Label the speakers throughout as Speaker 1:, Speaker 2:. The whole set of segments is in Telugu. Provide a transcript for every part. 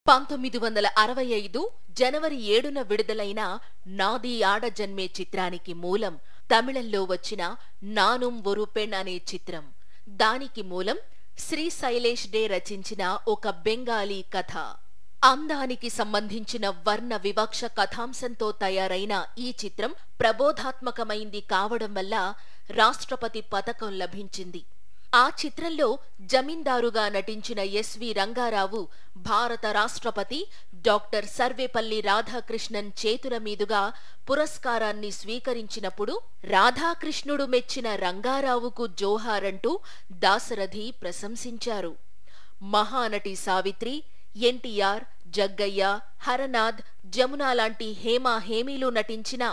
Speaker 1: 1965 జనవరి 7న విడుదలైన నాది ఆడ జన్మే చిత్రానికి మూలం తమిళంలో వచ్చిన నానుం ఒరు పెణ్ అనే చిత్రం. దానికి మూలం శ్రీ శైలేష్ డే రచించిన ఒక బెంగాలీ కథ. అందానికి సంబంధించిన వర్ణ వివక్ష కథాంశంతో తయారైన ఈ చిత్రం ప్రబోధాత్మకమైంది కావడం వల్ల రాష్ట్రపతి పతకం లభించింది. ఆ చిత్రంలో జమీందారుగా నటించిన ఎస్వి రంగారావు భారత రాష్ట్రపతి డాక్టర్ సర్వేపల్లి రాధాకృష్ణన్ చేతుల మీదుగా పురస్కారాన్ని స్వీకరించినప్పుడు రాధాకృష్ణుడు మెచ్చిన రంగారావుకు జోహారంటూ దాశరథి ప్రశంసించారు. మహానటి సావిత్రి, ఎన్టీఆర్, జగ్గయ్య, హరనాథ్, జమున లాంటి హేమా హేమీలు నటించిన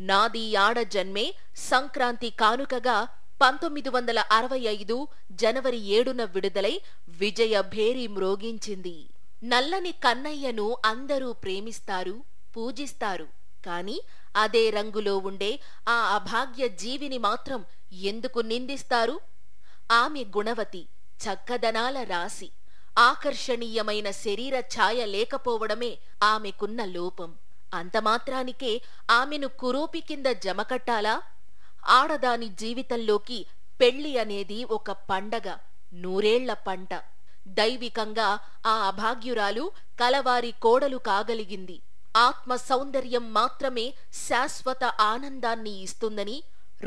Speaker 1: నాది ఆడ జన్మే సంక్రాంతి కానుకగా 1965 జనవరి 7న విడుదలై విజయ భేరి మ్రోగించింది. నల్లని కన్నయ్యను అందరూ ప్రేమిస్తారు, పూజిస్తారు. కాని అదే రంగులో ఉండే ఆ అభాగ్య జీవిని మాత్రం ఎందుకు నిందిస్తారు? ఆమె గుణవతి, చక్కదనాల రాశి. ఆకర్షణీయమైన శరీర ఛాయ లేకపోవడమే ఆమెకున్న లోపం. అంతమాత్రానికే ఆమెను కురూపి కింద జమకట్టాలా? ఆడదాని జీవితంలోకి పెళ్లి అనేది ఒక పండగ, నూరేళ్ల పంట. దైవికంగా ఆ అభాగ్యురాలు కలవారి కోడలు కాగలిగింది. ఆత్మ సౌందర్యం మాత్రమే శాశ్వత ఆనందాన్ని ఇస్తుందని,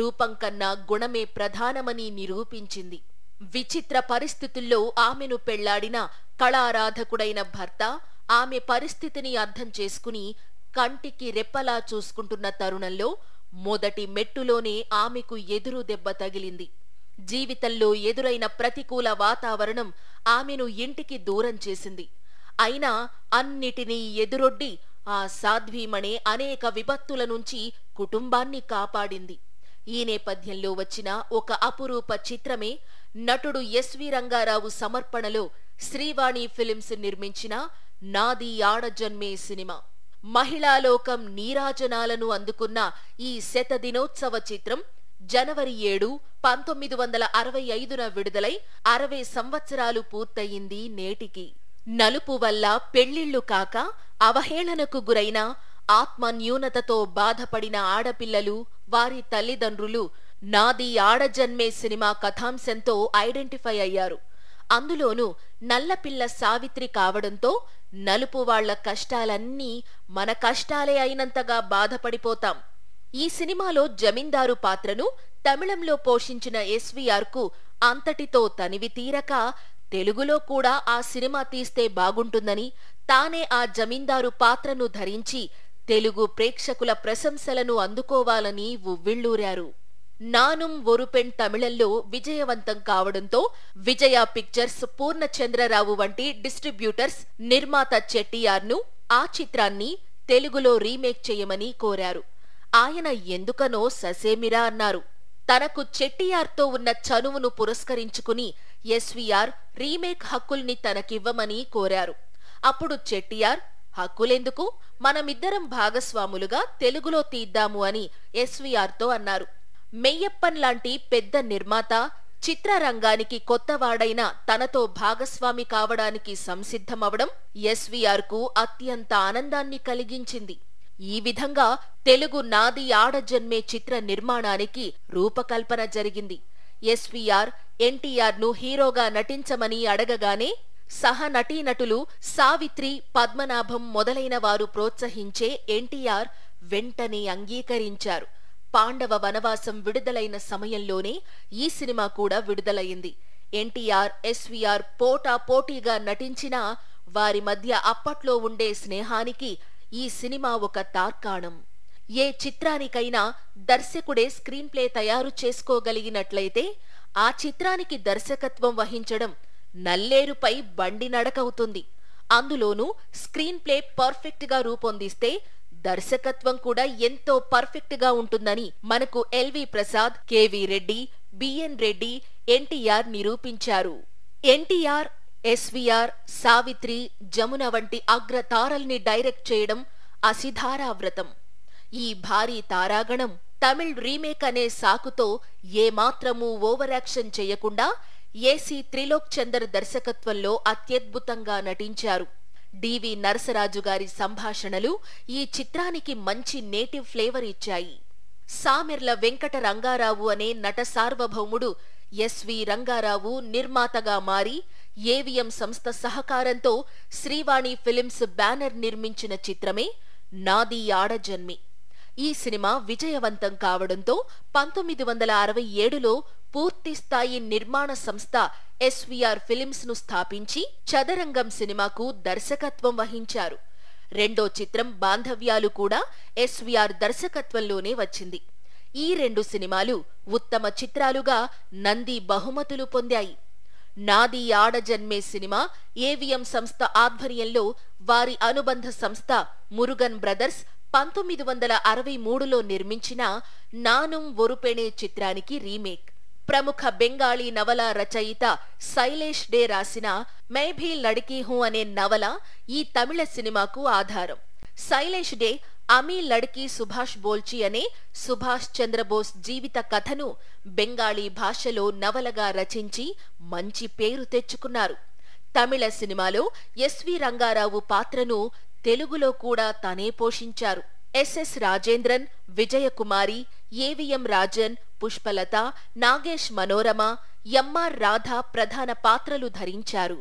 Speaker 1: రూపం కన్నా గుణమే ప్రధానమని నిరూపించింది. విచిత్ర పరిస్థితుల్లో ఆమెను పెళ్లాడిన కళారాధకుడైన భర్త ఆమె పరిస్థితిని అర్థం చేసుకుని కంటికి రెప్పలా చూసుకుంటున్న తరుణంలో మొదటి మెట్టులోనే ఆమెకు ఎదురు దెబ్బ తగిలింది. జీవితంలో ఎదురైన ప్రతికూల వాతావరణం ఆమెను ఇంటికి దూరం చేసింది. అయినా అన్నిటినీ ఎదురొడ్డి ఆ సాధ్వీమణే అనేక విపత్తుల నుంచి కుటుంబాన్ని కాపాడింది. ఈ నేపథ్యంలో వచ్చిన ఒక అపురూప చిత్రమే నటుడు ఎస్వి రంగారావు సమర్పణలో శ్రీవాణి ఫిలిమ్స్ నిర్మించిన నాది ఆడ జన్మే సినిమా. మహిళాలోకం నీరాజనాలను అందుకున్న ఈ శతదినోత్సవ చిత్రం జనవరి 7, 1965న విడుదలై 60 సంవత్సరాలు పూర్తయింది నేటికి. నలుపు వల్ల పెళ్లిళ్లు కాక అవహేళనకు గురైన, ఆత్మన్యూనతతో బాధపడిన ఆడపిల్లలు, వారి తల్లిదండ్రులు నాది ఆడ జన్మే సినిమా కథాంశంతో ఐడెంటిఫై అయ్యారు. అందులోనూ నల్లపిల్ల సావిత్రి కావడంతో నలుపు వాళ్ల కష్టాలన్నీ మన కష్టాలే అయినంతగా బాధపడిపోతాం. ఈ సినిమాలో జమీందారు పాత్రను తమిళంలో పోషించిన ఎస్వీఆర్ కు అంతటితో తనివి తీరక తెలుగులో కూడా ఆ సినిమా తీస్తే బాగుంటుందని, తానే ఆ జమీందారు పాత్రను ధరించి తెలుగు ప్రేక్షకుల ప్రశంసలను అందుకోవాలని ఉవ్విళ్లూరారు. నానుం ఒరు పెణ్ తమిళంలో విజయవంతం కావడంతో విజయ పిక్చర్స్, పూర్ణచంద్రరావు వంటి డిస్ట్రిబ్యూటర్స్ నిర్మాత చెట్టియార్ను ఆ చిత్రాన్ని తెలుగులో రీమేక్ చేయమని కోరారు. ఆయన ఎందుకనో ససేమిరా అన్నారు. తనకు చెట్టియార్తో ఉన్న చనువును పురస్కరించుకుని ఎస్వీఆర్ రీమేక్ హక్కుల్ని తనకివ్వమని కోరారు. అప్పుడు చెట్టియార్, హక్కులెందుకు, మనమిద్దరం భాగస్వాములుగా తెలుగులో తీద్దాము అని ఎస్వీఆర్తో అన్నారు. మెయ్యప్పన్ లాంటి పెద్ద నిర్మాత చిత్రరంగానికి కొత్తవాడైన తనతో భాగస్వామి కావడానికి సంసిద్ధమవడం ఎస్వీఆర్ కు అత్యంత ఆనందాన్ని కలిగించింది. ఈ విధంగా తెలుగు నాది ఆడ జన్మే చిత్ర నిర్మాణానికి రూపకల్పన జరిగింది. ఎస్వీఆర్ ఎన్టీఆర్ ను హీరోగా నటించమని అడగగానే సహ నటీనటులు సావిత్రి, పద్మనాభం మొదలైన వారు ప్రోత్సహించే ఎన్టీఆర్ వెంటనే అంగీకరించారు. పాండవ వనవాసం విడుదలైన సమయంలోనే ఈ సినిమా కూడా విడుదలయ్యింది. ఎన్టీఆర్, ఎస్వీఆర్ పోటాపోటీగా నటించినా వారి మధ్య అప్పట్లో ఉండే స్నేహానికి ఈ సినిమా ఒక తార్కాణం. ఏ చిత్రానికైనా దర్శకుడే స్క్రీన్ ప్లే తయారు చేసుకోగలిగినట్లయితే ఆ చిత్రానికి దర్శకత్వం వహించడం నల్లేరుపై బండి నడకవుతుంది. అందులోనూ స్క్రీన్ ప్లే పర్ఫెక్ట్ గా రూపొందిస్తే దర్శకత్వం కూడా ఎంతో పర్ఫెక్ట్ గా ఉంటుందని మనకు L V Prasad, K V Reddy, B N Reddy, NTR నిరూపించారు. ఎన్టీఆర్, ఎస్వీఆర్, సావిత్రి, జమున వంటి అగ్రతారల్ని డైరెక్ట్ చేయడం అసిధారావ్రతం. ఈ భారీ తారాగణం తమిళ్ రీమేక్ అనే సాకుతో ఏమాత్రమూ ఓవర్ యాక్షన్ చేయకుండా ఏసీ త్రిలోక్ చందర్ దర్శకత్వంలో అత్యద్భుతంగా నటించారు. డివి నరసరాజు గారి సంభాషణలు ఈ చిత్రానికి మంచి నేటివ్ ఫ్లేవర్ ఇచ్చాయి. సామెర్ల వెంకట రంగారావు అనే నట సార్వభౌముడు ఎస్వి రంగారావు నిర్మాతగా మారి ఏవిఎం సంస్థ సహకారంతో శ్రీవాణి ఫిలిమ్స్ బ్యానర్ నిర్మించిన చిత్రమే నాది ఆడజన్మే. ఈ సినిమా విజయవంతం కావడంతో 1967లో పూర్తిస్థాయి నిర్మాణ సంస్థ ఎస్వీఆర్ ఫిలిమ్స్ ను స్థాపించి చదరంగం సినిమాకు దర్శకత్వం వహించారు. రెండో చిత్రం బాంధవ్యాలు కూడా ఎస్వీఆర్ దర్శకత్వంలోనే వచ్చింది. ఈ 2 సినిమాలు ఉత్తమ చిత్రాలుగా నంది బహుమతులు పొందాయి. నాది ఆడజన్మే సినిమా ఏవిఎం సంస్థ ఆధ్వర్యంలో వారి అనుబంధ సంస్థ మురుగన్ బ్రదర్స్ 1963లో నిర్మించిన నానుం ఒరుపెణే చిత్రానికి రీమేక్. ప్రముఖ బెంగాలీ నవల రచయిత శైలేష్ డే రాసిన మై భీ లడ్కీ హూ అనే నవల ఈ తమిళ సినిమాకు ఆధారం. శైలేష్ డే అమీ లడ్కీ సుభాష్ బోల్చి అనే సుభాష్ చంద్రబోస్ జీవిత కథను బెంగాలీ భాషలో నవలగా రచించి మంచి పేరు తెచ్చుకున్నారు. తమిళ సినిమాలో ఎస్వి రంగారావు పాత్రను తెలుగులో కూడా తనే పోషించారు. S S Rajendran, Vijayakumari, AVM Rajan, Pushpalatha, Nagesh Manorama, M R Radha ప్రధాన పాత్రలు ధరించారు.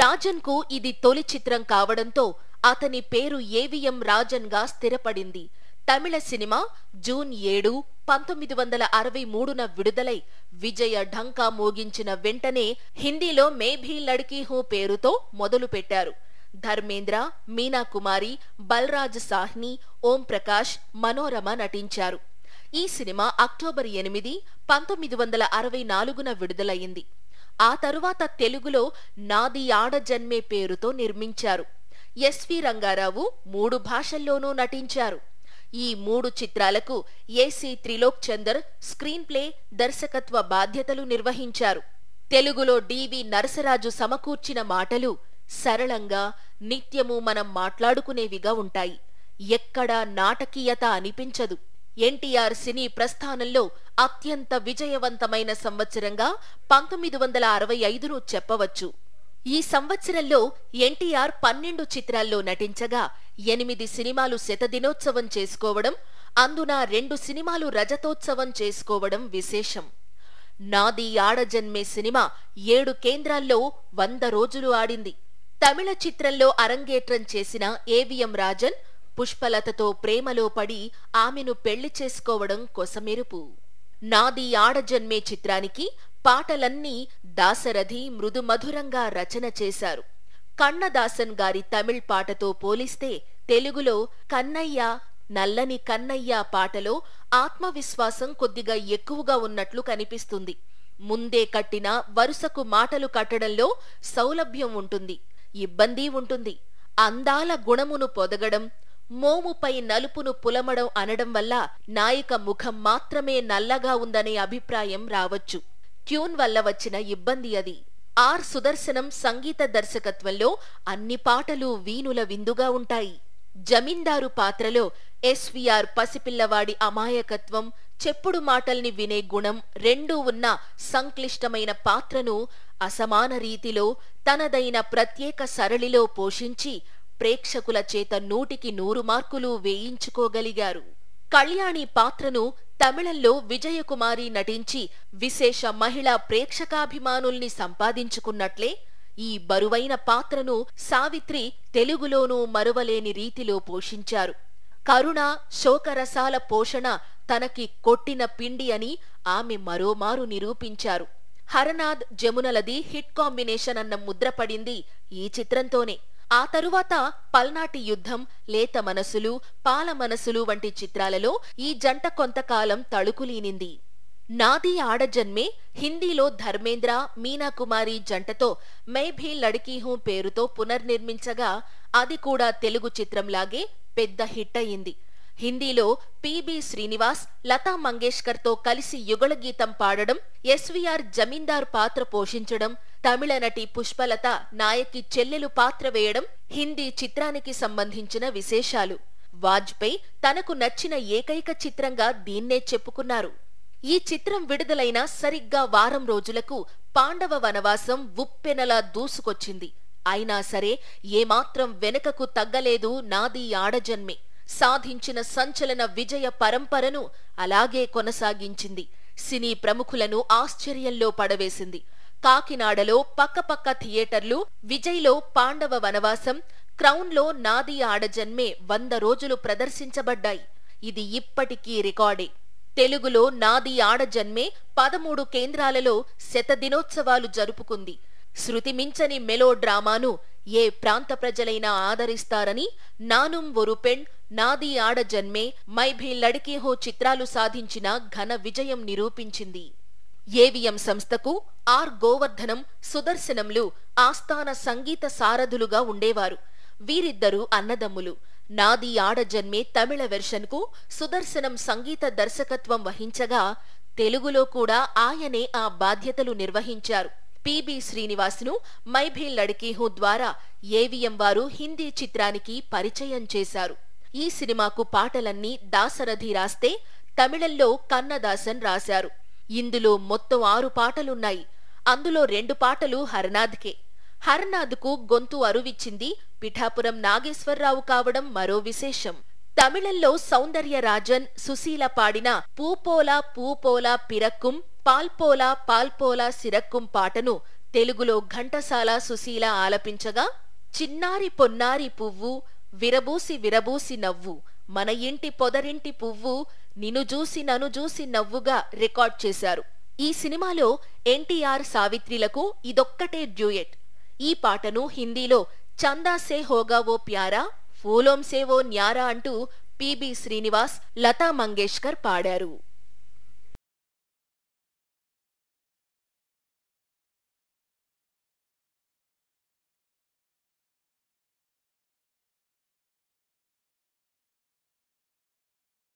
Speaker 1: రాజన్ కు ఇది తొలి చిత్రం కావడంతో అతని పేరు ఏవిఎం రాజన్ గా స్థిరపడింది. తమిళ సినిమా జూన్ 7, 1963న విడుదలై విజయ ఢంకా మోగించిన వెంటనే హిందీలో మే భీ లడ్కీ హూ పేరుతో మొదలుపెట్టారు. ధర్మేంద్ర, మీనా కుమారి, బల్రాజ్ సాహ్ని, ఓం ప్రకాష్, మనోరమ నటించారు. ఈ సినిమా అక్టోబర్ 8, 1964న విడుదలయ్యింది. ఆ తరువాత తెలుగులో నాది ఆడజన్మే పేరుతో నిర్మించారు. ఎస్వి రంగారావు 3 భాషల్లోనూ నటించారు. ఈ 3 చిత్రాలకు A C Trilok Chander screenplay, దర్శకత్వ బాధ్యతలు నిర్వహించారు. తెలుగులో డివి నరసరాజు సమకూర్చిన మాటలు సరళంగా, నిత్యము మనం మాట్లాడుకునేవిగా ఉంటాయి. ఎక్కడా నాటకీయత అనిపించదు. ఎన్టీఆర్ సినీ ప్రస్థానంలో అత్యంత విజయవంతమైన సంవత్సరంగా 1965ను చెప్పవచ్చు. ఈ సంవత్సరంలో ఎన్టీఆర్ 12 చిత్రాల్లో నటించగా 8 సినిమాలు శతదినోత్సవం చేసుకోవడం, అందున 2 సినిమాలు రజతోత్సవం చేసుకోవడం విశేషం. నాది ఆడజన్మే సినిమా 7 కేంద్రాల్లో 100 రోజులు ఆడింది. తమిళ చిత్రంలో అరంగేట్రం చేసిన ఏవిఎం రాజన్ పుష్పలతతో ప్రేమలో పడి ఆమెను పెళ్లి చేసుకోవడం కొసమెరుపు. నాది ఆడజన్మే చిత్రానికి పాటలన్నీ దాశరథి మృదుమధురంగా రచన చేశారు. కన్నదాసన్ గారి తమిళ్ పాటతో పోలిస్తే తెలుగులో కన్నయ్య, నల్లని కన్నయ్య పాటలో ఆత్మవిశ్వాసం కొద్దిగా ఎక్కువగా ఉన్నట్లు కనిపిస్తుంది. ముందే కట్టిన వరుసకు మాటలు కట్టడంలో సౌలభ్యం ఉంటుంది, ఇబ్బంది ఉంటుంది. అందాల గుణమును పొదగడం, మోముపై నలుపును పులమడం అనడం వల్ల నాయిక ముఖం మాత్రమే నల్లగా ఉందనే అభిప్రాయం రావచ్చు. ట్యూన్ వల్ల వచ్చిన ఇబ్బంది అది. ఆర్ సుదర్శనం సంగీత దర్శకత్వంలో అన్ని పాటలు వీణుల విందుగా ఉంటాయి. జమీందారు పాత్రలో ఎస్వీఆర్ పసిపిల్లవాడి అమాయకత్వం, చెప్పుడు మాటల్ని వినే గుణం రెండూ ఉన్న సంక్లిష్టమైన పాత్రను అసమాన రీతిలో తనదైన ప్రత్యేక సరళిలో పోషించి ప్రేక్షకుల చేత 100కి 100 మార్కులు వేయించుకోగలిగారు. కళ్యాణి పాత్రను తమిళంలో విజయకుమారి నటించి విశేష మహిళా ప్రేక్షకాభిమానుల్ని సంపాదించుకున్నట్లే ఈ బరువైన పాత్రను సావిత్రి తెలుగులోనూ మరువలేని రీతిలో పోషించారు. కరుణ, శోకరసాల పోషణ తనకి కొట్టిన పిండి అని ఆమె మరోమారు నిరూపించారు. హరనాథ్, జమునలది హిట్ కాంబినేషన్ అన్న ముద్రపడింది ఈ చిత్రంతోనే. ఆ తరువాత పల్నాటి యుద్ధం, లేత మనసులు, పాల మనసులు వంటి చిత్రాలలో ఈ జంట కొంతకాలం తళుకులీనింది. నాది ఆడజన్మే హిందీలో ధర్మేంద్ర, మీనా కుమారి జంటతో మై భీ లడ్కీ హూ పేరుతో పునర్నిర్మించగా అది కూడా తెలుగు చిత్రంలాగే పెద్ద హిట్ అయింది. హిందీలో పిబి శ్రీనివాస్, లతా మంగేష్కర్ తో కలిసి యుగళగీతం పాడడం, ఎస్వీఆర్ జమీందార్ పాత్ర పోషించడం, తమిళ నటి పుష్పలత నాయకి చెల్లెలు పాత్ర వేయడం హిందీ చిత్రానికి సంబంధించిన విశేషాలు. వాజ్పేయి తనకు నచ్చిన ఏకైక చిత్రంగా దీన్నే చెప్పుకున్నారు. ఈ చిత్రం విడుదలైన సరిగ్గా వారం రోజులకు పాండవ వనవాసం ఉప్పెనలా దూసుకొచ్చింది. అయినా సరే ఏమాత్రం వెనుకకు తగ్గలేదు నాది ఆడజన్మే. సాధించిన సంచలన విజయ పరంపరను అలాగే కొనసాగించింది. సినీ ప్రముఖులను ఆశ్చర్యంలో పడవేసింది. కాకినాడలో పక్కపక్క థియేటర్లు, విజయ్లో పాండవ వనవాసం, క్రౌన్లో నాది ఆడజన్మే 100 రోజులు ప్రదర్శించబడ్డాయి. ఇది ఇప్పటికీ రికార్డే. తెలుగులో నాది ఆడజన్మే 13 కేంద్రాలలో శతదినోత్సవాలు జరుపుకుంది. శృతిమించని మెలో డ్రామాను ఏ ప్రాంత ప్రజలైనా ఆదరిస్తారని నానుం ఒరు పెణ్, నాది ఆడజన్మే, మై భీ లడ్కీ హో చిత్రాలు సాధించిన ఘన విజయం నిరూపించింది. ఏవిఎం సంస్థకు ఆర్ గోవర్ధనం, సుదర్శనంలు ఆస్థాన సంగీత సారథులుగా ఉండేవారు. వీరిద్దరూ అన్నదమ్ములు. నాది ఆడజన్మే తమిళ వెర్షన్కు సుదర్శనం సంగీత దర్శకత్వం వహించగా, తెలుగులో కూడా ఆయనే ఆ బాధ్యతలు నిర్వహించారు. PB శ్రీనివాస్ను my Bhi Ladki who ద్వారా ఏవిఎం వారు హిందీ చిత్రానికి పరిచయం చేశారు. ఈ సినిమాకు పాటలన్నీ దాశరథి రాస్తే, తమిళంలో కన్నదాసన్ రాశారు. ఇందులో మొత్తం 6 పాటలున్నాయి. అందులో 2 పాటలు హరనాథ్కే. హరనాథ్కు గొంతు అరువిచ్చింది పిఠాపురం నాగేశ్వరరావు కావడం మరో విశేషం. తమిళంలో సౌందర్యరాజన్, సుశీల పాడిన పూపోలా పూపోలా పిరక్కుం, పాల్పోలా పాల్పోలా సిరక్కుం పాటను తెలుగులో ఘంటసాల, సుశీల ఆలపించగా, చిన్నారి పొన్నారి పువ్వు, విరబూసి విరబూసి నవ్వు, మన ఇంటి పొదరింటి పువ్వు, నిను జూసి నను జూసి నవ్వుగా రికార్డ్ చేశారు. ఈ సినిమాలో ఎన్టీఆర్, సావిత్రిలకు ఇదొక్కటే డ్యూయెట్. ఈ పాటను హిందీలో చందా సే హోగా వో ప్యారా, ఫూలోం సే వో న్యారా అంటూ పిబి శ్రీనివాస్, లతా మంగేష్కర్ పాడారు.